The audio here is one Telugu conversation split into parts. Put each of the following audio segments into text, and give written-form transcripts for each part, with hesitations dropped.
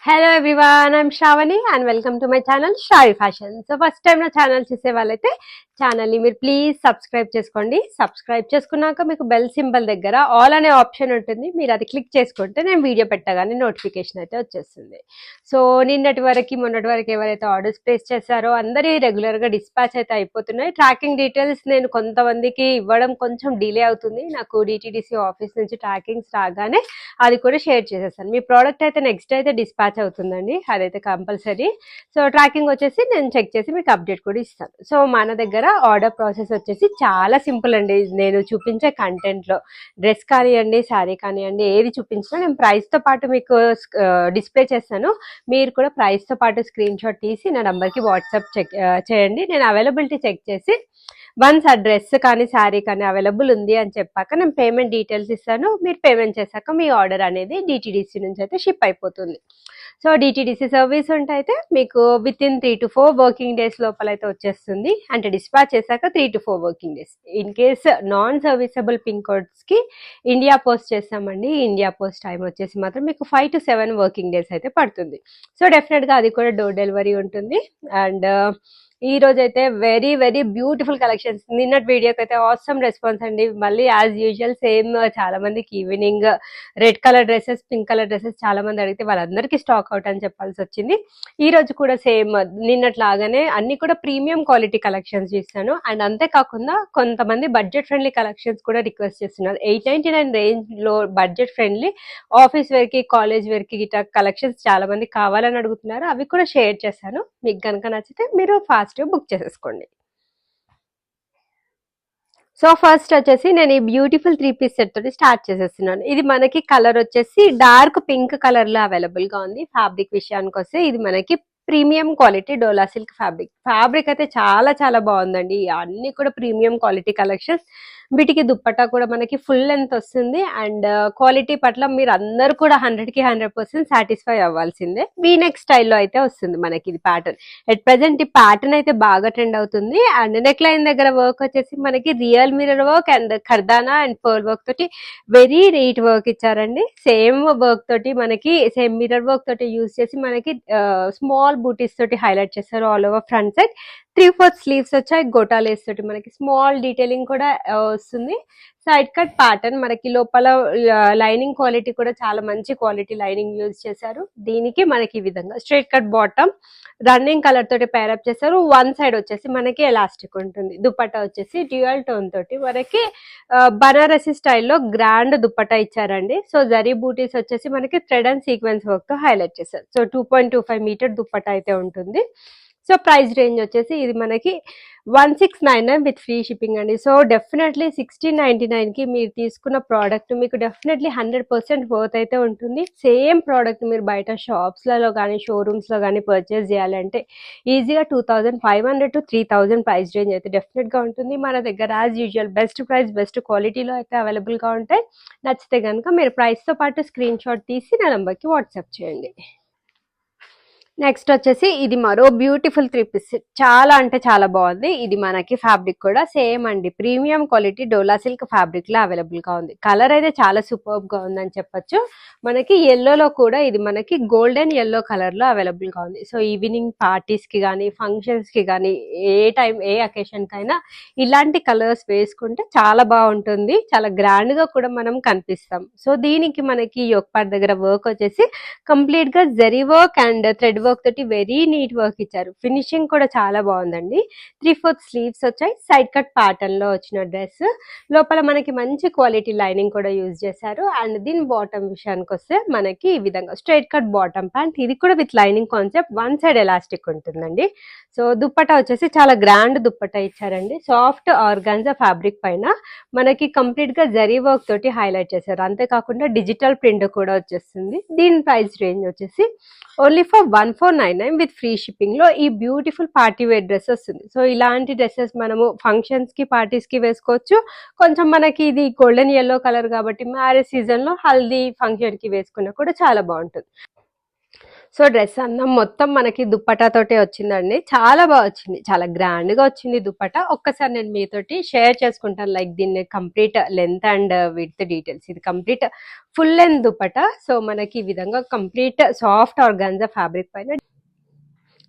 Hello everyone, I'm Shravani and welcome to my channel Shravi fashion. So first time నా ఛానల్ చూసే వాళ్ళైతే ఛానల్ని మీరు ప్లీజ్ సబ్స్క్రైబ్ చేసుకోండి. సబ్స్క్రైబ్ చేసుకున్నాక మీకు బెల్ సింబల్ దగ్గర ఆల్ అనే ఆప్షన్ ఉంటుంది. మీరు అది క్లిక్ చేసుకుంటే నేను వీడియో పెట్టగానే నోటిఫికేషన్ అయితే వచ్చేస్తుంది. సో మొన్నటి వరకు ఎవరైతే ఆర్డర్స్ ప్లేస్ చేశారో అందరి రెగ్యులర్గా డిస్పాచ్ అయితే అయిపోతున్నాయి. ట్రాకింగ్ డీటెయిల్స్ నేను కొంతమందికి ఇవ్వడం కొంచెం డిలే అవుతుంది. నాకు డిటీడీసీ ఆఫీస్ నుంచి ట్రాకింగ్స్ రాగానే అది కూడా షేర్ చేసేసాను. మీ ప్రోడక్ట్ అయితే నెక్స్ట్ అయితే డిస్పాచ్ అవుతుందండి, అదైతే కంపల్సరీ. సో ట్రాకింగ్ వచ్చేసి నేను చెక్ చేసి మీకు అప్డేట్ కూడా ఇస్తాను. సో మన దగ్గర ఆర్డర్ ప్రాసెస్ వచ్చేసి చాలా సింపుల్ అండి. నేను చూపించే కంటెంట్లో డ్రెస్ కానివ్వండి, శారీ కానివ్వండి, ఏది చూపించినా నేను ప్రైస్తో పాటు మీకు డిస్ప్లే చేస్తాను. మీరు కూడా ప్రైస్తో పాటు స్క్రీన్ షాట్ తీసి నా నెంబర్కి వాట్సాప్ చెక్ చేయండి. నేను అవైలబిలిటీ చెక్ చేసి వన్స్ ఆ డ్రెస్ కానీ శారీ కానీ అవైలబుల్ ఉంది అని చెప్పాక నేను పేమెంట్ డీటెయిల్స్ ఇస్తాను. మీరు పేమెంట్ చేశాక మీ ఆర్డర్ అనేది డిటీడీసీ నుంచి అయితే షిప్ అయిపోతుంది. సో డిటీడీసీ సర్వీస్ ఉంటే అయితే మీకు with in 3 to 4 working days లోపల అయితే వచ్చేస్తుంది. అంటే డిస్పాచ్ చేశాక 3 to 4 working days. In case non serviceable pin కోడ్స్కి ఇండియా పోస్ట్ చేస్తామండి. ఇండియా పోస్ట్ టైం వచ్చేసి మాత్రం మీకు 5 to 7 వర్కింగ్ డేస్ అయితే పడుతుంది. సో డెఫినెట్గా అది కూడా డోర్ డెలివరీ ఉంటుంది. అండ్ ఈ రోజు అయితే వెరీ వెరీ బ్యూటిఫుల్ కలెక్షన్స్. నిన్నటి వీడియోకి అయితే ఆసమ్ రెస్పాన్స్ అండి. మళ్ళీ యాజ్ యూజువల్ సేమ్ చాలా మందికి evening red colour dresses, pink colour dresses చాలా మంది అడిగితే వాళ్ళందరికీ స్టాక్ అవుట్ అని చెప్పాల్సి వచ్చింది. ఈ రోజు కూడా సేమ్ నిన్నట్లాగానే అన్ని కూడా ప్రీమియం క్వాలిటీ కలెక్షన్స్ చేస్తాను. అండ్ అంతేకాకుండా కొంతమంది బడ్జెట్ ఫ్రెండ్లీ కలెక్షన్స్ కూడా రిక్వెస్ట్ చేస్తున్నారు. 899 రేంజ్ లో బడ్జెట్ ఫ్రెండ్లీ ఆఫీస్ వేర్ కి, కాలేజ్ వేర్ కి గిట్లా కలెక్షన్స్ చాలా మంది కావాలని అడుగుతున్నారు. అవి కూడా షేర్ చేశాను. మీకు కనుక నచ్చితే మీరు ఫాస్ట్ బుక్ చేసేసుకోండి. సో ఫస్ట్ వచ్చేసి నేను ఈ బ్యూటిఫుల్ 3 పీస్ సెట్ తోటి స్టార్ట్ చేసేస్తున్నాను. ఇది మనకి కలర్ వచ్చేసి డార్క్ పింక్ కలర్ లో అవైలబుల్ గా ఉంది. ఫ్యాబ్రిక్ విషయానికి వస్తే ఇది మనకి premium quality Dola silk fabric అయితే చాలా చాలా బాగుందండి. అన్ని కూడా ప్రీమియం క్వాలిటీ కలెక్షన్స్. వీటికి దుప్పట్టా కూడా మనకి ఫుల్ లెంత్ వస్తుంది. అండ్ క్వాలిటీ పట్ల మీరు అందరు కూడా 100కి 100% సాటిస్ఫై అవ్వాల్సిందే. వీనెక్ స్టైల్లో అయితే వస్తుంది మనకి ఇది ప్యాటర్న్. ఎట్ ప్రెసెంట్ ఈ ప్యాటర్న్ అయితే బాగా ట్రెండ్ అవుతుంది. అండ్ నెక్ లైన్ దగ్గర వర్క్ వచ్చేసి మనకి real mirror work and kardana and pearl work తోటి వెరీ నీట్ వర్క్ ఇచ్చారండి. సేమ్ వర్క్ తోటి మనకి సేమ్ మిరర్ వర్క్ తోటి యూజ్ చేసి మనకి స్మాల్ బూటీస్ తోటి హైలైట్ చేస్తారు all over front side. 3/4 sleeves వచ్చాయి. గోటా లేస్ తోటి మనకి స్మాల్ డీటెయిలింగ్ కూడా వస్తుంది. సైడ్ కట్ ప్యాటర్న్ మనకి లోపల లైనింగ్ క్వాలిటీ కూడా చాలా మంచి క్వాలిటీ లైనింగ్ యూజ్ చేశారు. దీనికి మనకి ఈ విధంగా straight cut bottom running colour తోటి పేరప్ చేశారు. వన్ సైడ్ వచ్చేసి మనకి ఎలాస్టిక్ ఉంటుంది. దుపట్టా వచ్చేసి డ్యూయల్ టోన్ తోటి మనకి బనారసి స్టైల్లో గ్రాండ్ దుపట్టా ఇచ్చారండి. సో జరీ బూటీస్ వచ్చేసి మనకి థ్రెడ్ అండ్ సీక్వెన్స్ వర్క్ తో హైలైట్ చేశారు. సో 2.25 మీటర్ దుపట్టా అయితే ఉంటుంది. సో ప్రైస్ రేంజ్ వచ్చేసి ఇది మనకి 1699 విత్ ఫ్రీ షిప్పింగ్ అండి. సో డెఫినెట్లీ 1699కి మీరు తీసుకున్న ప్రోడక్ట్ మీకు డెఫినెట్లీ 100% వర్త్ అయితే ఉంటుంది. సేమ్ ప్రోడక్ట్ మీరు బయట షాప్స్లలో కానీ షోరూమ్స్లో కానీ పర్చేస్ చేయాలంటే ఈజీగా 2500 to 3000 ప్రైస్ రేంజ్ అయితే డెఫినెట్గా ఉంటుంది. మన దగ్గర as usual best price best క్వాలిటీలో అయితే అవైలబుల్గా ఉంటాయి. నచ్చితే కనుక మీరు ప్రైస్తో పాటు స్క్రీన్ షాట్ తీసి నా నెంబర్కి వాట్సాప్ చేయండి. నెక్స్ట్ వచ్చేసి ఇది మరో బ్యూటిఫుల్ 3 పీస్. చాలా అంటే చాలా బాగుంది. ఇది మనకి ఫ్యాబ్రిక్ కూడా సేమ్ అండి. Premium quality Dola silk fabric లో అవైలబుల్ గా ఉంది. కలర్ అయితే చాలా సూపర్బ్ గా ఉందని చెప్పొచ్చు. మనకి ఎల్లోలో కూడా ఇది మనకి గోల్డెన్ ఎల్లో కలర్ లో అవైలబుల్ గా ఉంది. సో ఈవినింగ్ పార్టీస్ కి కానీ ఫంక్షన్స్ కి కానీ ఏ అకేషన్ కైనా ఇలాంటి కలర్స్ వేసుకుంటే చాలా బాగుంటుంది. చాలా గ్రాండ్ గా కూడా మనం కనిపిస్తాం. సో దీనికి మనకి యోక్ పార్ట్ దగ్గర వర్క్ వచ్చేసి కంప్లీట్ గా zari work and thread work తోటి వెరీ నీట్ వర్క్ ఇచ్చారు. ఫినిషింగ్ కూడా చాలా బాగుందండి. 3/4 స్లీవ్స్ వచ్చాయి. సైడ్ కట్ ప్యాటర్న్ లో వచ్చిన డ్రెస్. లోపల మనకి మంచి క్వాలిటీ లైనింగ్ కూడా యూజ్ చేశారు. అండ్ దీని బాటమ్ విషయానికి వస్తే మనకి ఈ విధంగా స్ట్రైట్ కట్ బాటమ్ ప్యాంట్. ఇది కూడా with lining concept. One side elastic ఉంటుందండి. సో దుప్పట్టా వచ్చేసి చాలా గ్రాండ్ దుప్పట్టా ఇచ్చారండి. సాఫ్ట్ ఆర్గాన్జా ఫ్యాబ్రిక్ పైన మనకి కంప్లీట్ గా జరీ వర్క్ తోటి హైలైట్ చేశారు. అంతేకాకుండా డిజిటల్ ప్రింట్ కూడా వచ్చేస్తుంది. దీని ప్రైస్ రేంజ్ వచ్చేసి only for 1499 with free shipping లో ఈ బ్యూటిఫుల్ పార్టీ వేర్ డ్రెస్ వస్తుంది. సో ఇలాంటి డ్రెస్సెస్ మనము ఫంక్షన్స్ కి పార్టీస్ కి వేసుకోవచ్చు. కొంచెం మనకి ఇది గోల్డెన్ ఎల్లో కలర్ కాబట్టి మ్యారేజ్ సీజన్ లో హల్దీ ఫంక్షన్ కి వేసుకున్నా కూడా చాలా బాగుంటుంది. సో డ్రెస్ అన్నం మొత్తం మనకి దుప్పటా తోటే వచ్చిందండి. చాలా బాగా వచ్చింది, చాలా గ్రాండ్ గా వచ్చింది దుప్పటా. ఒక్కసారి నేను మీతోటి షేర్ చేసుకుంటాను, లైక్ దీన్ని complete length and width details. ఇది complete full length dupatta. So మనకి ఈ విధంగా కంప్లీట్ సాఫ్ట్ ఆర్గాన్జా ఫ్యాబ్రిక్ పైన,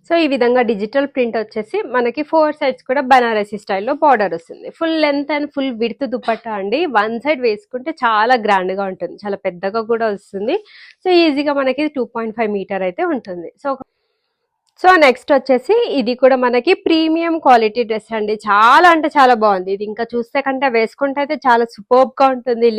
సో ఈ విధంగా డిజిటల్ ప్రింట్ వచ్చేసి మనకి 4 సైడ్స్ కూడా బనారసి స్టైల్లో బార్డర్ వస్తుంది. Full length and full width dupatta అండి. వన్ సైడ్ వేసుకుంటే చాలా గ్రాండ్ గా ఉంటుంది, చాలా పెద్దగా కూడా వస్తుంది. సో ఈజీగా మనకి 2.5 మీటర్ అయితే ఉంటుంది. సో నెక్స్ట్ వచ్చేసి ఇది కూడా మనకి ప్రీమియం క్వాలిటీ డ్రెస్ అండి. చాలా అంటే చాలా బాగుంది. ఇది ఇంకా చూస్తే కంటే వేసుకుంటే అయితే చాలా సూపర్బ్ గా ఉంటుంది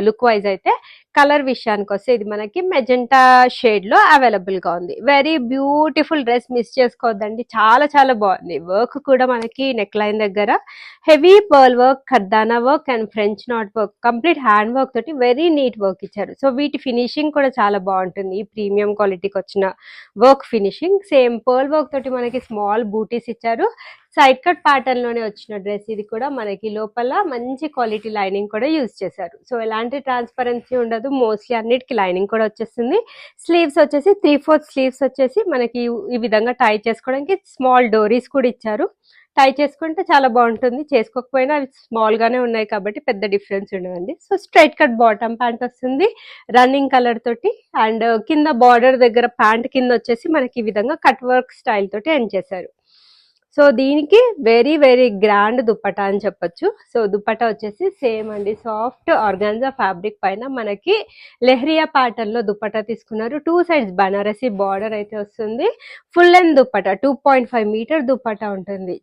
లుక్ వైజ్ అయితే. కలర్ విషయానికి వస్తే ఇది మనకి మెజెంటా షేడ్ లో అవైలబుల్ గా ఉంది. వెరీ బ్యూటిఫుల్ డ్రెస్, మిస్ చేసుకోవద్దండి, చాలా చాలా బాగుంది. వర్క్ కూడా మనకి నెక్ లైన్ దగ్గర heavy pearl work, kardana work and French knot work, complete hand work తోటి వెరీ నీట్ వర్క్ ఇచ్చారు. సో వీటి ఫినిషింగ్ కూడా చాలా బాగుంటుంది. ఈ ప్రీమియం క్వాలిటీకి వచ్చిన work finishing same pearl work తోటి మనకి స్మాల్ బూటీస్ ఇచ్చారు. సైడ్ కట్ ప్యాటర్న్ లోనే వచ్చిన డ్రెస్ ఇది కూడా. మనకి లోపల మంచి క్వాలిటీ లైనింగ్ కూడా యూజ్ చేశారు. సో ఎలాంటి ట్రాన్స్పరెన్సీ ఉండదు, మోస్ట్లీ అన్నిటికి లైనింగ్ కూడా వచ్చేస్తుంది. స్లీవ్స్ వచ్చేసి 3/4 స్లీవ్స్ వచ్చేసి మనకి ఈ విధంగా టై చేసుకోవడానికి స్మాల్ డోరీస్ కూడా ఇచ్చారు. టై చేసుకుంటే చాలా బాగుంటుంది, చేసుకోకపోయినా అవి స్మాల్ గానే ఉన్నాయి కాబట్టి పెద్ద డిఫరెన్స్ ఉండదండి. So straight cut bottom pant వస్తుంది రన్నింగ్ కలర్ తోటి. అండ్ కింద బార్డర్ దగ్గర ప్యాంట్ కింద వచ్చేసి మనకి ఈ విధంగా కట్ వర్క్ స్టైల్ తోటి ఎండ్ చేశారు. సో దీనికి వెరీ వెరీ గ్రాండ్ దుప్పటా అని చెప్పొచ్చు. సో దుప్పటా వచ్చేసి సేమ్ అండి, సాఫ్ట్ ఆర్గాన్జా ఫ్యాబ్రిక్ పైన మనకి లెహరియా ప్యాటర్న్ లో దుప్పటా తీసుకున్నారు. 2 సైడ్స్ బనారసి బార్డర్ అయితే వస్తుంది. Full length dupatta 2.5 meter dupatta ఉంటుంది.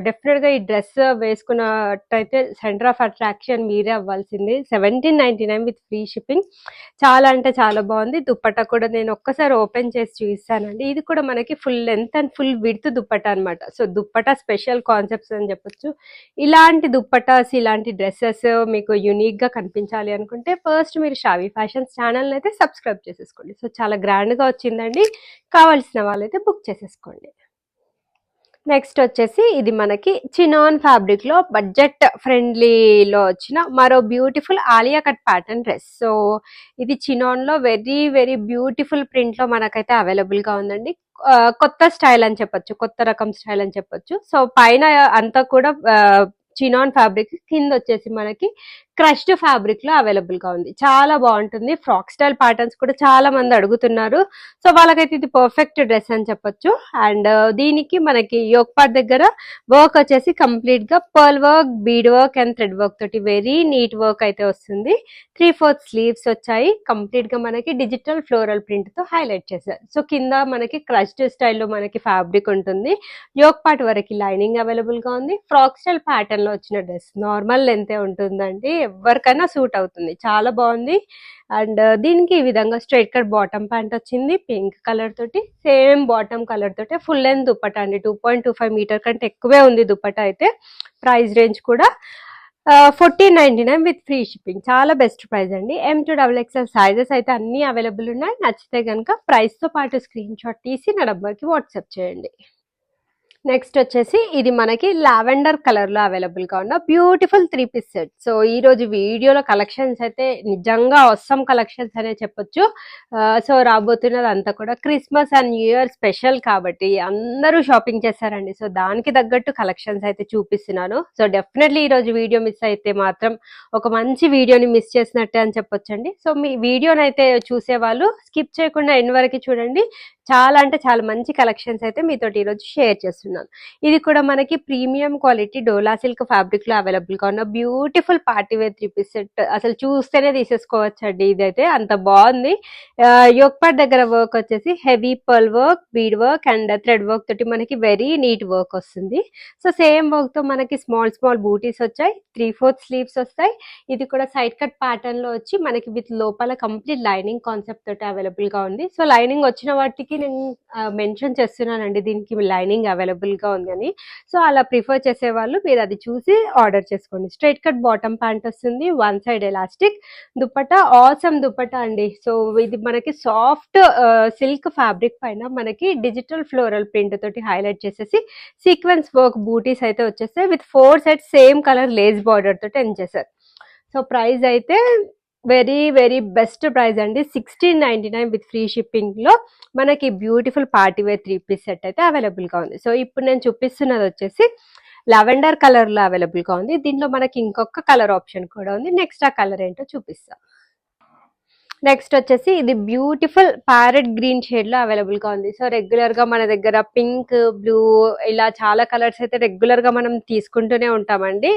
డెఫినెట్ గా ఈ డ్రెస్ వేసుకున్నట్టయితే సెంటర్ ఆఫ్ అట్రాక్షన్ మీరే అవ్వాల్సింది. 1799 విత్ ఫ్రీ షిప్పింగ్. చాలా అంటే చాలా బాగుంది. దుప్పటా కూడా నేను ఒక్కసారి ఓపెన్ చేసి చూపిస్తానండి. ఇది కూడా మనకి full length and full width dupatta అనమాట. సో దుప్పటా స్పెషల్ కాన్సెప్ట్స్ అని చెప్పొచ్చు. ఇలాంటి దుప్పటాస్, ఇలాంటి డ్రెస్సెస్ మీకు యూనిక్ గా కనిపించాలి అనుకుంటే ఫస్ట్ మీరు షావీ ఫ్యాషన్స్ ఛానల్ అయితే సబ్స్క్రైబ్ చేసేసుకోండి. సో చాలా గ్రాండ్ గా వచ్చిందండి, కావాల్సిన వాళ్ళైతే బుక్ చేసేసుకోండి. నెక్స్ట్ వచ్చేసి ఇది మనకి చినాన్ ఫ్యాబ్రిక్ లో బడ్జెట్ ఫ్రెండ్లీలో వచ్చిన మరో beautiful Alia cut pattern dress. So ఇది చినాన్ లో వెరీ వెరీ బ్యూటిఫుల్ ప్రింట్ లో మనకైతే అవైలబుల్ గా ఉందండి. కొత్త స్టైల్ అని చెప్పొచ్చు, కొత్త రకం స్టైల్ అని చెప్పొచ్చు. సో పైన అంతా కూడా చినాన్ ఫ్యాబ్రిక్, కింద వచ్చేసి మనకి క్రష్డ్ ఫ్యాబ్రిక్ లో అవైలబుల్ గా ఉంది. చాలా బాగుంటుంది. ఫ్రాక్ స్టైల్ ప్యాటర్న్స్ కూడా చాలా మంది అడుగుతున్నారు. సో వాళ్ళకైతే ఇది పర్ఫెక్ట్ డ్రెస్ అని చెప్పొచ్చు. అండ్ దీనికి మనకి యోక్ పార్ట్ దగ్గర వర్క్ వచ్చేసి కంప్లీట్ గా pearl work, bead work and thread work తోటి వెరీ నీట్ వర్క్ అయితే వస్తుంది. 3/4 స్లీవ్స్ వచ్చాయి. కంప్లీట్ గా మనకి డిజిటల్ ఫ్లోరల్ ప్రింట్ తో హైలైట్ చేశారు. సో కింద మనకి క్రష్డ్ స్టైల్లో మనకి ఫ్యాబ్రిక్ ఉంటుంది. యోక్ పార్ట్ వరకు లైనింగ్ అవైలబుల్ గా ఉంది. ఫ్రాక్ స్టైల్ ప్యాటర్న్ లో వచ్చిన డ్రెస్ నార్మల్ లెంతే ఉంటుందండి, ఎవరికైనా సూట్ అవుతుంది, చాలా బాగుంది. అండ్ దీనికి ఈ విధంగా స్ట్రైట్ కట్ బాటమ్ ప్యాంట్ వచ్చింది పింక్ కలర్ తోటి. సేమ్ బాటమ్ కలర్ తోటి ఫుల్ లెంత్ దుప్పటా అండి. 2.25 మీటర్ కంటే ఎక్కువే ఉంది దుప్పటా అయితే. ప్రైస్ రేంజ్ కూడా 1499 విత్ ఫ్రీ షిప్పింగ్. చాలా బెస్ట్ ప్రైస్ అండి. M2XXL సైజెస్ అయితే అన్ని అవైలబుల్ ఉన్నాయి. నచ్చితే కనుక ప్రైస్ తో పాటు స్క్రీన్ షాట్ తీసి నా నంబర్కి వాట్సాప్ చేయండి. నెక్స్ట్ వచ్చేసి ఇది మనకి లావెండర్ కలర్ లో అవైలబుల్ గా ఉన్న బ్యూటిఫుల్ 3 పీస్ సెట్. సో ఈ రోజు వీడియోలో కలెక్షన్స్ అయితే నిజంగా అవసరం కలెక్షన్స్ అనే చెప్పొచ్చు. సో రాబోతున్నది అంతా కూడా Christmas and new year special కాబట్టి అందరూ షాపింగ్ చేస్తారండి. సో దానికి తగ్గట్టు కలెక్షన్స్ అయితే చూపిస్తున్నాను. సో డెఫినెట్లీ ఈ రోజు వీడియో మిస్ అయితే మాత్రం ఒక మంచి వీడియోని మిస్ చేసినట్టే అని చెప్పొచ్చండి. సో మీ వీడియోని అయితే చూసే వాళ్ళు స్కిప్ చేయకుండా ఎండ్ వరకు చూడండి. చాలా అంటే చాలా మంచి కలెక్షన్స్ అయితే మీతోటి ఈరోజు షేర్ చేస్తున్నాను. ఇది కూడా మనకి premium quality Dola silk fabric లో అవైలబుల్ గా ఉన్న beautiful party wear 3 piece set. అసలు చూస్తేనే తీసేసుకోవచ్చండి, ఇదైతే అంత బాగుంది. యోక్ పార్ట్ దగ్గర వర్క్ వచ్చేసి heavy pearl work, bead work and thread work తోటి మనకి వెరీ నీట్ వర్క్ వస్తుంది. సో సేమ్ వర్క్ తో మనకి స్మాల్ స్మాల్ బూటీస్ వచ్చాయి. 3/4 స్లీవ్స్ వస్తాయి. ఇది కూడా సైడ్ కట్ ప్యాటర్న్ లో వచ్చి మనకి విత్ లోపల కంప్లీట్ లైనింగ్ కాన్సెప్ట్ తోటి అవైలబుల్ గా ఉంది. సో లైనింగ్ వచ్చిన వాటికి నేను మెన్షన్ చేస్తున్నానండి దీనికి లైనింగ్ అవైలబుల్ గా ఉందని. సో అలా ప్రిఫర్ చేసే వాళ్ళు మీరు అది చూసి ఆర్డర్ చేసుకోండి. స్ట్రైట్ కట్ బాటమ్ ప్యాంట్ వస్తుంది, one side elastic dupatta. Awesome dupatta అండి. సో ఇది మనకి సాఫ్ట్ సిల్క్ ఫ్యాబ్రిక్ పైన మనకి డిజిటల్ ఫ్లోరల్ ప్రింట్ తోటి హైలైట్ చేసేసి సీక్వెన్స్ వర్క్ బూటీస్ అయితే వచ్చేస్తాయి. With 4 sets same colour lace border తోటి ఎండ్ చేశారు. సో ప్రైస్ అయితే వెరీ వెరీ బెస్ట్ ప్రైస్ అండి. 1699 విత్ ఫ్రీ షిప్పింగ్ లో మనకి beautiful party wear 3 piece set అయితే అవైలబుల్ గా ఉంది. సో ఇప్పుడు నేను చూపిస్తున్నది వచ్చేసి లావెండర్ కలర్ లో అవైలబుల్ గా ఉంది. దీంట్లో మనకి ఇంకొక కలర్ ఆప్షన్ కూడా ఉంది. నెక్స్ట్ ఆ కలర్ ఏంటో చూపిస్తా. నెక్స్ట్ వచ్చేసి ఇది బ్యూటిఫుల్ ప్యారెట్ గ్రీన్ షేడ్ లో అవైలబుల్ గా ఉంది. సో రెగ్యులర్ గా మన దగ్గర పింక్, బ్లూ ఇలా చాలా కలర్స్ అయితే రెగ్యులర్ గా మనం తీసుకుంటూనే ఉంటామండి.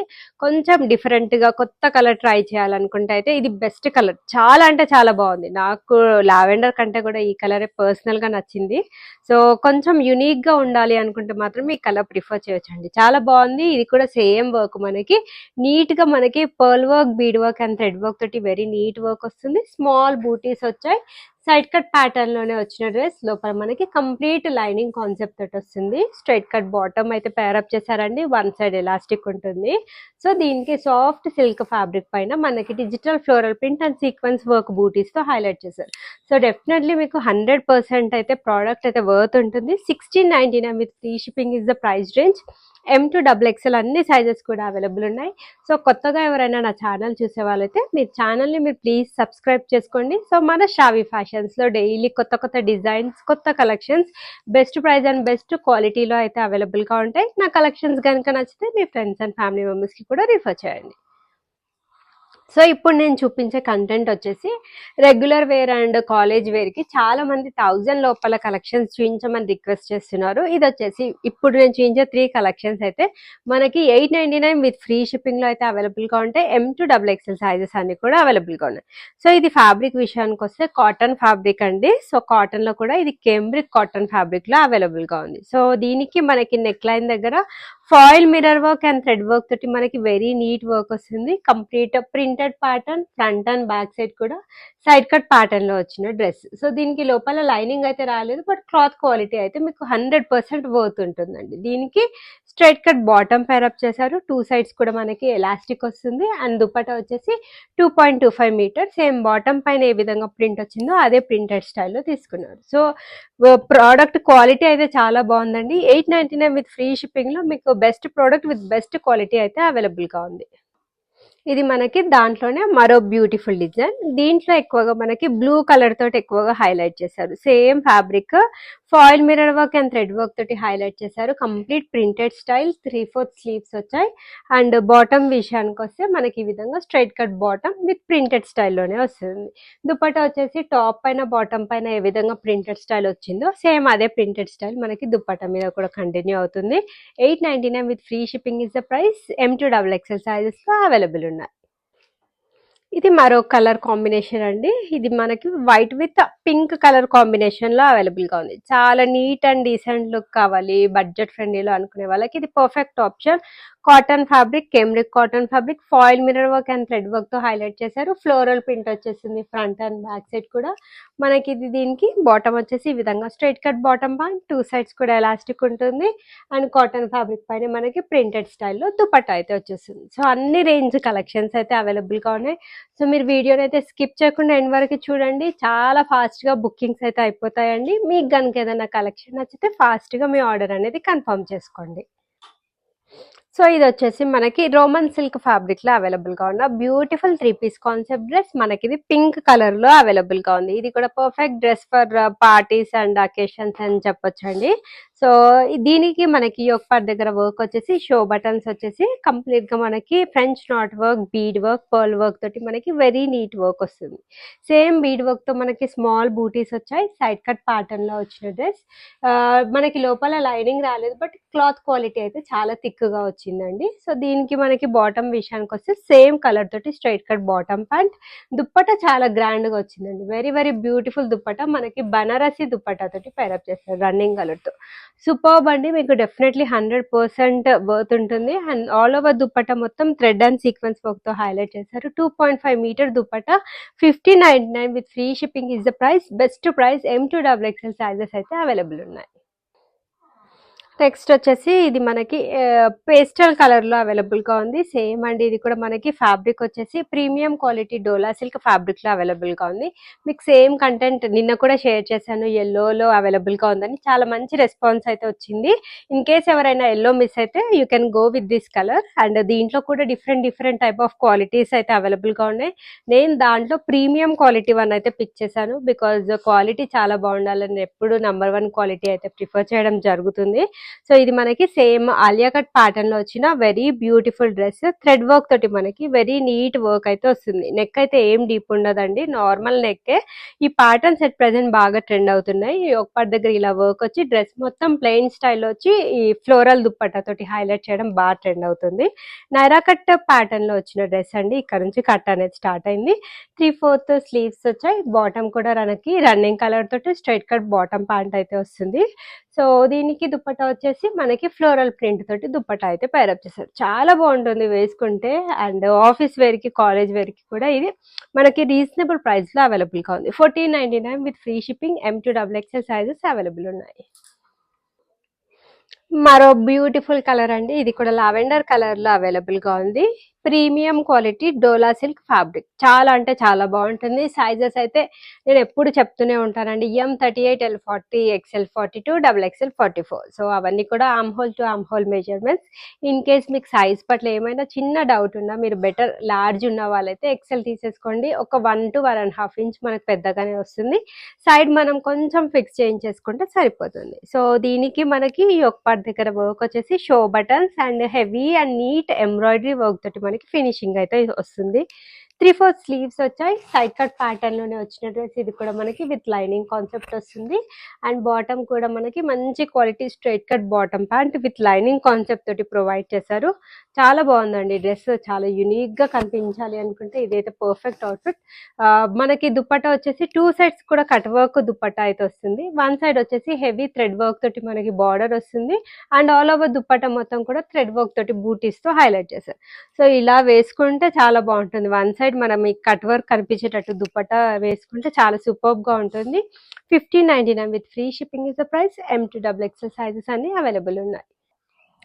కొంచెం డిఫరెంట్ గా కొత్త కలర్ ట్రై చేయాలనుకుంటే అయితే ఇది బెస్ట్ కలర్. చాలా అంటే చాలా బాగుంది. నాకు లావెండర్ కంటే కూడా ఈ కలరే పర్సనల్ గా నచ్చింది. సో కొంచెం యునిక్ గా ఉండాలి అనుకుంటే మాత్రం ఈ కలర్ ప్రిఫర్ చేయొచ్చండి. చాలా బాగుంది. ఇది కూడా సేమ్ వర్క్ మనకి నీట్ గా మనకి pearl work, bead work and thread work తోటి వెరీ నీట్ వర్క్ వస్తుంది. స్మాల్ బూటీస్ వచ్చాయి. సైడ్ కట్ ప్యాటర్న్ లోనే వచ్చిన డ్రెస్. లోపల మనకి కంప్లీట్ లైనింగ్ కాన్సెప్ట్ తోటి వస్తుంది. స్ట్రైట్ కట్ బాటమ్ అయితే పేరప్ చేశారండి. వన్ సైడ్ ఎలాస్టిక్ ఉంటుంది. సో దీనికి సాఫ్ట్ సిల్క్ ఫ్యాబ్రిక్ పైన మనకి digital floral print and sequence work booties తో హైలైట్ చేశారు. సో డెఫినెట్లీ మీకు 100% అయితే ప్రోడక్ట్ అయితే వర్త్ ఉంటుంది. 1699 with free shipping is the price range. M to XXL అన్ని సైజెస్ కూడా అవైలబుల్ ఉన్నాయి. సో కొత్తగా ఎవరైనా నా ఛానల్ చూసే వాళ్ళైతే మీ ఛానల్ని మీరు ప్లీజ్ సబ్స్క్రైబ్ చేసుకోండి. సో మన షావీ ఫ్యాషన్స్లో డైలీ కొత్త కొత్త డిజైన్స్, కొత్త collections best price and best క్వాలిటీలో అయితే అవైలబుల్గా ఉంటాయి. నా కలెక్షన్స్ కనుక నచ్చితే మీ ఫ్రెండ్స్ అండ్ ఫ్యామిలీ మెంబర్స్కి కూడా రిఫర్ చేయండి. సో ఇప్పుడు నేను చూపించే కంటెంట్ వచ్చేసి రెగ్యులర్ వేర్ అండ్ కాలేజ్ వేర్కి చాలా మంది 1000 లోపల కలెక్షన్స్ చూపించమని రిక్వెస్ట్ చేస్తున్నారు. ఇది వచ్చేసి ఇప్పుడు నేను చూపించే 3 కలెక్షన్స్ అయితే మనకి 899 విత్ ఫ్రీ షిప్పింగ్లో అయితే అవైలబుల్గా ఉంటాయి. M to XXL సైజెస్ అన్ని కూడా అవైలబుల్గా ఉన్నాయి. సో ఇది ఫ్యాబ్రిక్ విషయానికి వస్తే కాటన్ ఫ్యాబ్రిక్ అండి. సో కాటన్లో కూడా ఇది కేంబ్రిక్ కాటన్ ఫ్యాబ్రిక్లో అవైలబుల్గా ఉంది. సో దీనికి మనకి నెక్ లైన్ దగ్గర foil mirror work and thread work తోటి మనకి వెరీ నీట్ వర్క్ వస్తుంది. Complete printed pattern, front and back side కూడా సైడ్ కట్ ప్యాటర్న్ లో వచ్చిన డ్రెస్. సో దీనికి లోపల లైనింగ్ అయితే రాలేదు, బట్ క్లాత్ క్వాలిటీ అయితే మీకు 100% వర్త్ ఉంటుందండి. దీనికి స్ట్రైట్ కట్ బాటమ్ పేరప్ చేశారు. 2 సైడ్స్ కూడా మనకి ఎలాస్టిక్ వస్తుంది. అండ్ దుపట్టా వచ్చేసి 2.25 మీటర్. సేమ్ బాటమ్ పైన ఏ విధంగా ప్రింట్ వచ్చిందో అదే ప్రింటెడ్ స్టైల్లో తీసుకున్నారు. సో ప్రోడక్ట్ క్వాలిటీ అయితే చాలా బాగుందండి. 899 విత్ ఫ్రీ షిప్పింగ్ లో మీకు best product with best quality అయితే అవైలబుల్ గా ఉంది. ఇది మనకి దాంట్లోనే మరో బ్యూటిఫుల్ డిజైన్. దీంట్లో ఎక్కువగా మనకి బ్లూ కలర్ తోటి ఎక్కువగా హైలైట్ చేశారు. Same fabric foil mirror work and thread work తోటి హైలైట్ చేశారు. కంప్లీట్ ప్రింటెడ్ స్టైల్, 3/4 స్లీవ్స్ వచ్చాయి. అండ్ బాటమ్ విషయానికి వస్తే మనకి ఈ విధంగా straight cut bottom with printed స్టైల్లోనే వస్తుంది. దుపట్టా వచ్చేసి టాప్ పైన బాటమ్ పైన ఏ విధంగా ప్రింటెడ్ స్టైల్ వచ్చిందో సేమ్ అదే ప్రింటెడ్ స్టైల్ మనకి దుపట్టా మీద కూడా కంటిన్యూ అవుతుంది. 899 with free shipping is the price. M to XXL sizes లో అవైలబుల్ ఉన్నాయి. ఇది మరో కలర్ కాంబినేషన్ అండి. ఇది మనకి white with pink colour combination లో అవైలబుల్ గా ఉంది. చాలా నీట్ అండ్ డీసెంట్ లుక్ కావాలి, బడ్జెట్ ఫ్రెండ్లీలో అనుకునే వాళ్ళకి ఇది perfect option. Cotton fabric, cambric cotton fabric, foil mirror work and thread work తో హైలైట్ చేశారు. ఫ్లోరల్ ప్రింట్ వచ్చేసింది ఫ్రంట్ అండ్ బ్యాక్ సైడ్ కూడా మనకి. ఇది దీనికి బాటమ్ వచ్చేసి ఈ విధంగా straight cut bottom point, 2 sides కూడా ఎలాస్టిక్ ఉంటుంది. అండ్ కాటన్ ఫ్యాబ్రిక్ పైన మనకి ప్రింటెడ్ స్టైల్లో దుపట్టా అయితే వచ్చేస్తుంది. సో అన్ని రేంజ్ కలెక్షన్స్ అయితే అవైలబుల్ గా ఉన్నాయి. సో మీరు వీడియోని అయితే స్కిప్ చేయకుండా ఎండ్ వరకు చూడండి. చాలా ఫాస్ట్ గా బుకింగ్స్ అయితే అయిపోతాయండి. మీకు కనుక ఏదైనా కలెక్షన్ నచ్చితే ఫాస్ట్ గా మీ ఆర్డర్ అనేది కన్ఫర్మ్ చేసుకోండి. సో ఇది వచ్చేసి మనకి రోమన్ సిల్క్ ఫ్యాబ్రిక్ లో అవైలబుల్ గా ఉన్న బ్యూటిఫుల్ 3 పీస్ కాన్సెప్ట్ డ్రెస్. మనకి ఇది పింక్ కలర్ లో అవైలబుల్ గా ఉంది. ఇది కూడా perfect dress for parties and occasions అని చెప్పొచ్చండి. సో దీనికి మనకి యోక్ పార్ట్ దగ్గర వర్క్ వచ్చేసి షో బటన్స్ వచ్చేసి కంప్లీట్ గా మనకి French knot work, bead work, pearl work తోటి మనకి వెరీ నీట్ వర్క్ వస్తుంది. సేమ్ బీడ్ వర్క్ తో మనకి స్మాల్ బూటీస్ వచ్చాయి. సైడ్ కట్ ప్యాటర్న్ లో వచ్చిన డ్రెస్. మనకి లోపల లైనింగ్ రాలేదు, బట్ క్లాత్ క్వాలిటీ అయితే చాలా థిక్ గా వచ్చిందండి. సో దీనికి మనకి బాటమ్ విషయానికి వస్తే సేమ్ కలర్ తోటి straight cut bottom pant. Dupatta చాలా గ్రాండ్ గా వచ్చిందండి. Very very beautiful dupatta. మనకి బనారసి దుప్పట్టా తోటి పేరప్ చేస్తారు రన్నింగ్ కలర్ తో. సూపర్బ్ అండి. మీకు డెఫినెట్లీ 100% వర్త్ ఉంటుంది. అండ్ ఆల్ ఓవర్ దుప్పట్టా మొత్తం థ్రెడ్ అండ్ సీక్వెన్స్ వర్క్ తో హైలైట్ చేశారు. 2.5 meter dupatta. 1599 with free shipping is the price. Best price. M to XXL sizes అయితే అవైలబుల్ ఉన్నాయి. నెక్స్ట్ వచ్చేసి ఇది మనకి పేస్టల్ కలర్ లో అవైలబుల్ గా ఉంది. సేమ్ అండి, ఇది కూడా మనకి ఫ్యాబ్రిక్ వచ్చేసి premium quality Dola silk fabric లో అవైలబుల్ గా ఉంది. మీకు సేమ్ కంటెంట్ నిన్న కూడా షేర్ చేశాను, ఎల్లోలో అవైలబుల్ గా ఉందని. చాలా మంచి రెస్పాన్స్ అయితే వచ్చింది. ఇన్ కేస్ ఎవరైనా ఎల్లో మిస్ అయితే you can go with this colour. And దీంట్లో కూడా డిఫరెంట్ టైప్ ఆఫ్ క్వాలిటీస్ అయితే అవైలబుల్ గా ఉన్నాయి. నేను దాంట్లో ప్రీమియం క్వాలిటీ వన్ అయితే పిక్ చేశాను, బికాజ్ క్వాలిటీ చాలా బాగుండాలని ఎప్పుడు #1 క్వాలిటీ అయితే ప్రిఫర్ చేయడం జరుగుతుంది. సో ఇది మనకి సేమ్ ఆలియా కట్ ప్యాటర్న్ లో వచ్చిన very beautiful dress. Thread work తోటి మనకి వెరీ నీట్ వర్క్ అయితే వస్తుంది. నెక్ అయితే ఏం డీప్ ఉండదండి, నార్మల్ నెక్కే. ఈ ప్యాటర్న్స్ ఎట్ ప్రెసెంట్ బాగా ట్రెండ్ అవుతున్నాయి. ఒక పార్ట్ దగ్గర ఇలా వర్క్ వచ్చి డ్రెస్ మొత్తం ప్లెయిన్ స్టైల్ వచ్చి ఈ ఫ్లోరల్ దుప్పట్టా తోటి హైలైట్ చేయడం బాగా ట్రెండ్ అవుతుంది. నైరా కట్ ప్యాటర్న్ లో వచ్చిన డ్రెస్ అండి. ఇక్కడ నుంచి కట్ అనేది స్టార్ట్ అయింది. 3/4 స్లీవ్స్ వచ్చాయి. బాటమ్ కూడా మనకి రన్నింగ్ కలర్ తోటి స్ట్రైట్ కట్ బాటమ్ ప్యాంట్ అయితే వస్తుంది. సో దీనికి దుప్పట్టా వచ్చేసి మనకి ఫ్లోరల్ ప్రింట్ తోటి దుప్పట్టా అయితే పైరప్ చేశారు. చాలా బాగుంటుంది వేసుకుంటే. అండ్ ఆఫీస్ వేర్ కి, కాలేజ్ వేర్ కి కూడా ఇది మనకి రీజనబుల్ ప్రైస్ లో అవైలబుల్ గా ఉంది. 1499 with free shipping. M to XXL sizes available ఉన్నాయి. మరో బ్యూటిఫుల్ కలర్ అండి, ఇది కూడా లావెండర్ కలర్ లో అవైలబుల్ గా ఉంది. Premium quality Dola silk fabric. చాలా అంటే చాలా బాగుంటుంది. సైజెస్ అయితే నేను ఎప్పుడు చెప్తూనే ఉంటానండి, M38, L40, XL42, XXL44. So అవన్నీ కూడా arm hole to arm hole measurements. In case మీకు సైజ్ పట్ల ఏమైనా చిన్న డౌట్ ఉన్నా మీరు బెటర్ లార్జ్ ఉన్న వాళ్ళైతే ఎక్సెల్ తీసేసుకోండి. ఒక 1 to 1.5 ఇంచ్ మనకు పెద్దగానే వస్తుంది. సైడ్ మనం కొంచెం ఫిక్స్ చేయించేసుకుంటే సరిపోతుంది. సో దీనికి మనకి ఒక పార్ట్ దగ్గర వర్క్ వచ్చేసి show buttons and heavy and neat embroidery work తోటి మనకి ఫినిషింగ్ అయితే వస్తుంది. 3/4 స్లీవ్స్ వచ్చాయి. సైడ్ కట్ ప్యాటర్న్ లోనే వచ్చిన డ్రెస్. ఇది కూడా మనకి విత్ లైనింగ్ కాన్సెప్ట్ వస్తుంది. అండ్ బాటమ్ కూడా మనకి మంచి quality straight cut bottom pant with lining concept తోటి ప్రొవైడ్ చేశారు. చాలా బాగుందండి డ్రెస్. చాలా యునిక్ గా కనిపించాలి అనుకుంటే ఇదైతే పర్ఫెక్ట్ అవుట్ఫిట్. మనకి దుప్పట్టా వచ్చేసి 2 సైడ్స్ కూడా కట్ వర్క్ దుప్పట్టా అయితే వస్తుంది. వన్ సైడ్ వచ్చేసి హెవీ థ్రెడ్ వర్క్ తోటి మనకి బార్డర్ వస్తుంది. అండ్ ఆల్ ఓవర్ దుప్పట్టా మొత్తం కూడా థ్రెడ్ వర్క్ తోటి బూటీస్ తో హైలైట్ చేశారు. సో ఇలా వేసుకుంటే చాలా బాగుంటుంది. వన్ సైడ్ మనం ఈ కట్ వర్క్ కనిపించేటట్టు దుప్పట్టా వేసుకుంటే చాలా సూపర్బ్ గా ఉంటుంది. 1599 with free shipping is the price. M to XXL sizes అన్ని అవైలబుల్ ఉన్నాయి.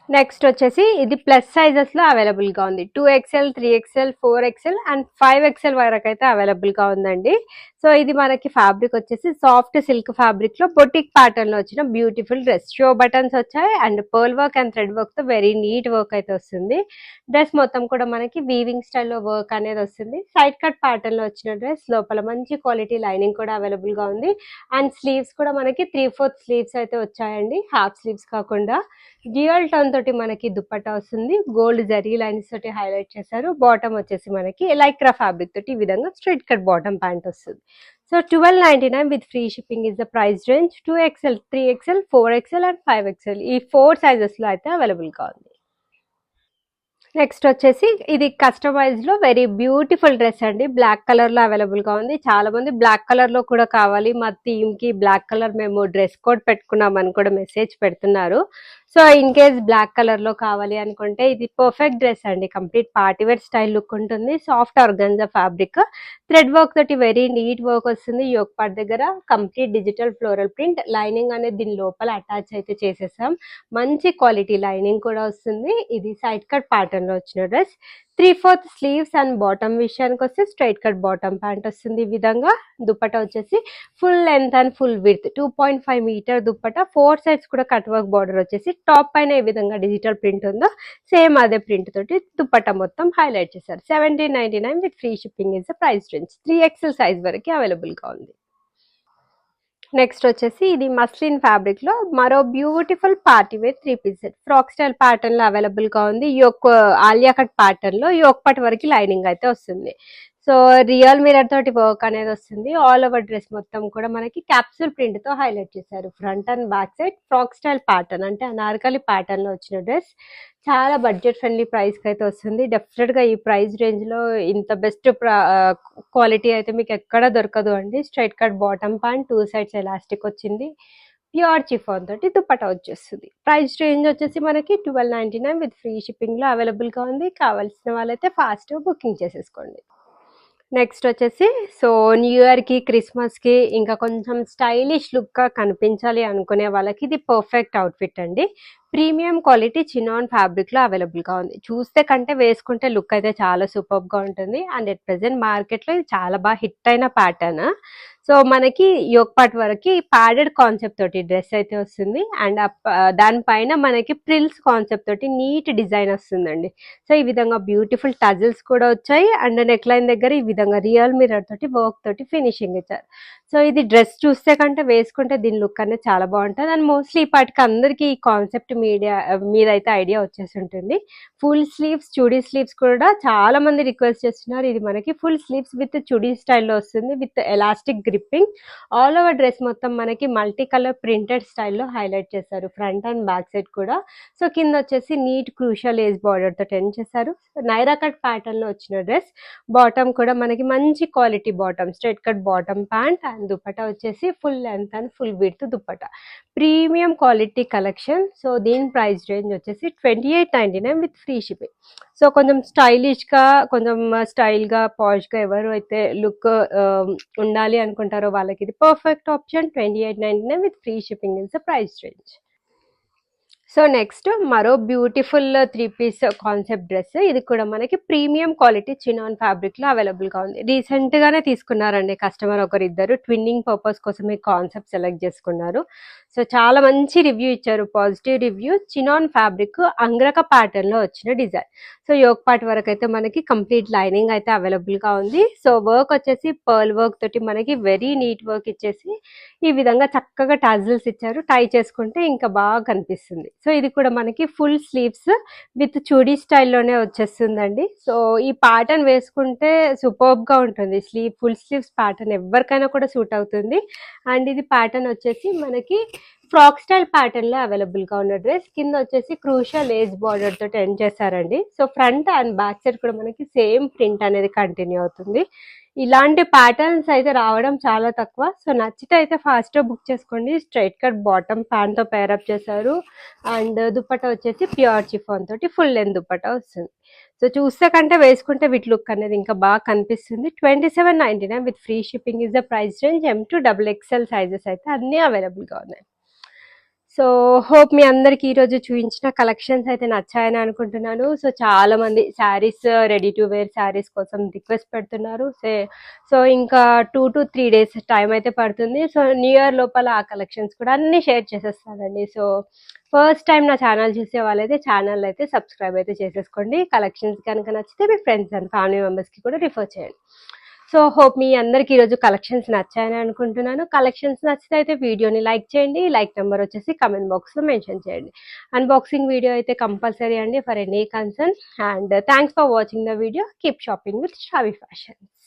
నెక్స్ట్ వచ్చేసి ఇది ప్లస్ సైజెస్ లో అవైలబుల్ గా ఉంది. 2XL, 3XL, 4XL and 5XL వరకు అయితే అవైలబుల్ గా ఉందండి. సో ఇది మనకి ఫ్యాబ్రిక్ వచ్చేసి సాఫ్ట్ సిల్క్ ఫ్యాబ్రిక్ లో బొటిక్ ప్యాటర్న్ లో వచ్చిన బ్యూటిఫుల్ డ్రెస్. షో బటన్స్ వచ్చాయి and pearl work and thread work తో వెరీ నీట్ వర్క్ అయితే వస్తుంది. డ్రెస్ మొత్తం కూడా మనకి వీవింగ్ స్టైల్లో వర్క్ అనేది వస్తుంది. సైడ్ కట్ ప్యాటర్న్ లో వచ్చిన డ్రెస్. లోపల మంచి క్వాలిటీ లైనింగ్ కూడా అవైలబుల్ గా ఉంది. అండ్ స్లీవ్స్ కూడా మనకి 3/4 స్లీవ్స్ అయితే వచ్చాయండి, హాఫ్ స్లీవ్స్ కాకుండా. డ్యూయల్ టర్న్ తోటి మనకి దుప్పట్టా వస్తుంది. గోల్డ్ జరీ లైన్స్ తోటి హైలైట్ చేశారు. బాటమ్ వచ్చేసి మనకి లైక్రా ఫ్యాబ్రిక్ తోటి ఈ విధంగా స్ట్రైట్ కట్ బాటమ్ ప్యాంట్ వస్తుంది. So 1299 with free shipping is the price range. 2XL, 3XL, 4XL and 5XL ఈ 4 సైజెస్ లో అయితే అవైలబుల్ గా ఉంది. నెక్స్ట్ వచ్చేసి ఇది కస్టమైజ్ లో వెరీ బ్యూటిఫుల్ డ్రెస్ అండి. బ్లాక్ కలర్ లో అవైలబుల్ గా ఉంది. చాలా మంది బ్లాక్ కలర్ లో కూడా కావాలి, మా థీమ్ కి బ్లాక్ కలర్ మేము డ్రెస్ కోడ్ పెట్టుకున్నాం అని కూడా మెసేజ్ పెడుతున్నారు. So in case black colour లో కావాలి అనుకుంటే ఇది పర్ఫెక్ట్ డ్రెస్ అండి. Complete party wear style look ఉంటుంది. Soft organza fabric, thread work తోటి వెరీ నీట్ వర్క్ వస్తుంది. యోక్ పార్ట్ దగ్గర complete digital floral print. Lining అనేది దీని లోపల అటాచ్ అయితే చేసేసాం. మంచి క్వాలిటీ లైనింగ్ కూడా వస్తుంది. ఇది సైడ్ కట్ ప్యాటర్న్ లో వచ్చిన డ్రెస్. 3/4 స్లీవ్స్ అండ్ బాటమ్ విషయానికి వస్తే స్ట్రైట్ కట్ బాటమ్ ప్యాంట్ వస్తుంది. ఈ విధంగా దుప్పట్టా వచ్చేసి full length and full width 2.5 meter dupatta. 4 sides కూడా కట్ వర్క్ బార్డర్ వచ్చేసి టాప్ పైన ఏ విధంగా డిజిటల్ ప్రింట్ ఉందో సేమ్ అదే ప్రింట్ తోటి దుప్పట్టా మొత్తం హైలైట్ చేశారు. 1799 with free shipping is the price range. 3XL size వరకు అవైలబుల్ గా ఉంది. నెక్స్ట్ వచ్చేసి ఇది మస్లిన్ ఫ్యాబ్రిక్ లో మరో beautiful party wear 3 piece set. Frock style pattern లో అవైలబుల్ గా ఉంది. యోక్ ఆలియా కట్ ప్యాటర్న్ లో యోక్ పట్ వరకు లైనింగ్ అయితే వస్తుంది. సో రియల్ మిరర్ తోటి వర్క్ అనేది వస్తుంది. ఆల్ ఓవర్ డ్రెస్ మొత్తం కూడా మనకి క్యాప్సూల్ ప్రింట్ తో హైలైట్ చేశారు. Front and back side frock style pattern అంటే అనార్కలి ప్యాటర్న్ లో వచ్చిన డ్రెస్. చాలా బడ్జెట్ ఫ్రెండ్లీ ప్రైస్ కి అయితే వస్తుంది. డెఫినెట్ గా ఈ ప్రైస్ రేంజ్ లో ఇంత బెస్ట్ క్వాలిటీ అయితే మీకు ఎక్కడ దొరకదు అండి. Straight cut bottom pant, 2 sides elastic వచ్చింది. ప్యూర్ చిఫాన్ తోటి దుప్పట్టా వచ్చేస్తుంది. ప్రైస్ రేంజ్ వచ్చేసి మనకి 1299 విత్ ఫ్రీ షిప్పింగ్ లో అవైలబుల్ గా ఉంది. కావాల్సిన వాళ్ళైతే ఫాస్ట్ బుకింగ్ చేసేసుకోండి. నెక్స్ట్ వచ్చేసి సో న్యూ ఇయర్కి క్రిస్మస్కి ఇంకా కొంచెం స్టైలిష్ లుక్గా కనిపించాలి అనుకునే వాళ్ళకి ఇది పర్ఫెక్ట్ అవుట్ఫిట్ అండి. ప్రీమియం క్వాలిటీ చినాన్ ఫ్యాబ్రిక్లో అవైలబుల్గా ఉంది. చూస్తే కంటే వేసుకుంటే లుక్ అయితే చాలా సూపర్గా ఉంటుంది. అండ్ ఎట్ ప్రెసెంట్ మార్కెట్లో ఇది చాలా బాగా హిట్ అయిన ప్యాటర్న్. సో మనకి యోక్ పార్ట్ వరకు ప్యాడెడ్ కాన్సెప్ట్ తోటి డ్రెస్ అయితే వస్తుంది. అండ్ దానిపైన మనకి ప్రిల్స్ కాన్సెప్ట్ తోటి నీట్ డిజైన్ వస్తుందండి. సో ఈ విధంగా బ్యూటిఫుల్ టజిల్స్ కూడా వచ్చాయి. అండ్ నెక్ లైన్ దగ్గర ఈ విధంగా రియల్ మిర్రర్ తోటి వర్క్ తోటి ఫినిషింగ్ ఇచ్చారు. సో ఇది డ్రెస్ చూస్తే కంటే వేసుకుంటే దీని లుక్ అనేది చాలా బాగుంటుంది. అండ్ మోస్ట్లీ ఇప్పటికి అందరికీ ఈ కాన్సెప్ట్ మీద అయితే ఐడియా వచ్చేసి ఉంటుంది. ఫుల్ స్లీవ్స్ చుడీ స్లీవ్స్ కూడా చాలా మంది రిక్వెస్ట్ చేస్తున్నారు. ఇది మనకి ఫుల్ స్లీవ్స్ విత్ చుడీ స్టైల్లో వస్తుంది with elastic gripping. All over dress మొత్తం మనకి మల్టీ కలర్ ప్రింటెడ్ స్టైల్లో హైలైట్ చేశారు ఫ్రంట్ అండ్ బ్యాక్ సైడ్ కూడా. సో కింద వచ్చేసి నీట్ క్రూషియల్ ఏజ్ బార్డర్ తో టెన్ చేశారు. నైరా కట్ ప్యాటర్న్ లో వచ్చిన డ్రెస్. బాటమ్ కూడా మనకి మంచి quality bottom, straight cut bottom pant and dupatta వచ్చేసి full length and full width dupatta. Premium quality collection. So దీని ప్రైస్ రేంజ్ వచ్చేసి 2899 విత్ ఫ్రీ షిప్పింగ్. సో కొంచెం స్టైలిష్గా, కొంచెం స్టైల్గా, పాష్గా ఎవరు అయితే లుక్ ఉండాలి అనుకుంటారో వాళ్ళకి ఇది perfect option. 2899 with free shipping is the price range. So next మరో బ్యూటిఫుల్ 3 పీస్ కాన్సెప్ట్ డ్రెస్. ఇది కూడా మనకి ప్రీమియం క్వాలిటీ చినాన్ ఫ్యాబ్రిక్లో అవైలబుల్గా ఉంది. రీసెంట్గానే తీసుకున్నారండి కస్టమర్ ఒకరిద్దరు. ట్విన్నింగ్ పర్పస్ కోసం ఈ కాన్సెప్ట్ సెలెక్ట్ చేసుకున్నారు. సో చాలా మంచి రివ్యూ ఇచ్చారు, positive review. Chinon fabric angrakha ప్యాటర్న్లో వచ్చిన డిజైన్. సో యోక్ పార్ట్ వరకు అయితే మనకి కంప్లీట్ లైనింగ్ అయితే అవైలబుల్గా ఉంది. సో వర్క్ వచ్చేసి పర్ల్ వర్క్ తోటి మనకి వెరీ నీట్ వర్క్ ఇచ్చేసి ఈ విధంగా చక్కగా టాజిల్స్ ఇచ్చారు. టై చేసుకుంటే ఇంకా బాగా కనిపిస్తుంది. సో ఇది కూడా మనకి ఫుల్ స్లీవ్స్ విత్ చూడీ స్టైల్లోనే వచ్చేస్తుందండి. సో ఈ ప్యాటర్న్ వేసుకుంటే సూపర్బ్గా ఉంటుంది. ఫుల్ స్లీవ్స్ ప్యాటర్న్ ఎవరికైనా కూడా సూట్ అవుతుంది. అండ్ ఇది ప్యాటర్న్ వచ్చేసి మనకి ఫ్రాక్ స్టైల్ ప్యాటర్న్ లో అవైలబుల్ గా ఉన్న డ్రెస్. కింద వచ్చేసి క్రూషియల్ ఏజ్ బార్డర్ తోటి ఎండ్ చేశారండి. So front and back side కూడా మనకి సేమ్ ప్రింట్ అనేది కంటిన్యూ అవుతుంది. ఇలాంటి ప్యాటర్న్స్ అయితే రావడం చాలా తక్కువ. సో నచ్చితే అయితే ఫాస్ట్ గా బుక్ చేసుకోండి. స్ట్రైట్ కట్ బాటమ్ ప్యాంట్ తో పేరప్ చేశారు. అండ్ దుపట్టా వచ్చేసి ప్యూర్ చిఫాన్ తోటి ఫుల్ లెంత్ దుపట్టా వస్తుంది. సో చూస్తే కంటే వేసుకుంటే వీటి లుక్ అనేది ఇంకా బాగా కనిపిస్తుంది. 2799 with free shipping is the price range. M2XXL sizes అయితే అన్నీ అవైలబుల్ గా ఉన్నాయి. సో హోప్ మీ అందరికి ఈరోజు చూపించిన కలెక్షన్స్ అయితే నచ్చాయని అనుకుంటున్నాను. సో చాలా మంది saris, ready to wear saris కోసం రిక్వెస్ట్ పెడుతున్నారు. సో ఇంకా 2 to 3 days టైం అయితే పడుతుంది. సో న్యూ ఇయర్ లోపల ఆ కలెక్షన్స్ కూడా అన్ని షేర్ చేసేస్తానండి. సో ఫస్ట్ టైం నా ఛానల్ చూసే వాళ్ళైతే ఛానల్ అయితే సబ్స్క్రైబ్ అయితే చేసేసుకోండి. కలెక్షన్స్ కనుక నచ్చితే మీ ఫ్రెండ్స్ అండ్ ఫ్యామిలీ మెంబర్స్కి కూడా రిఫర్ చేయండి. సో హోప్ మీ అందరికి ఈరోజు కలెక్షన్స్ నచ్చాయని అనుకుంటున్నాను. కలెక్షన్స్ నచ్చితే అయితే వీడియోని లైక్ చేయండి. లైక్ నెంబర్ వచ్చేసి కమెంట్ బాక్స్లో మెన్షన్ చేయండి. అన్బాక్సింగ్ వీడియో అయితే కంపల్సరీ అండి for any concern. And thanks for watching the video. Keep shopping with Shravi fashions.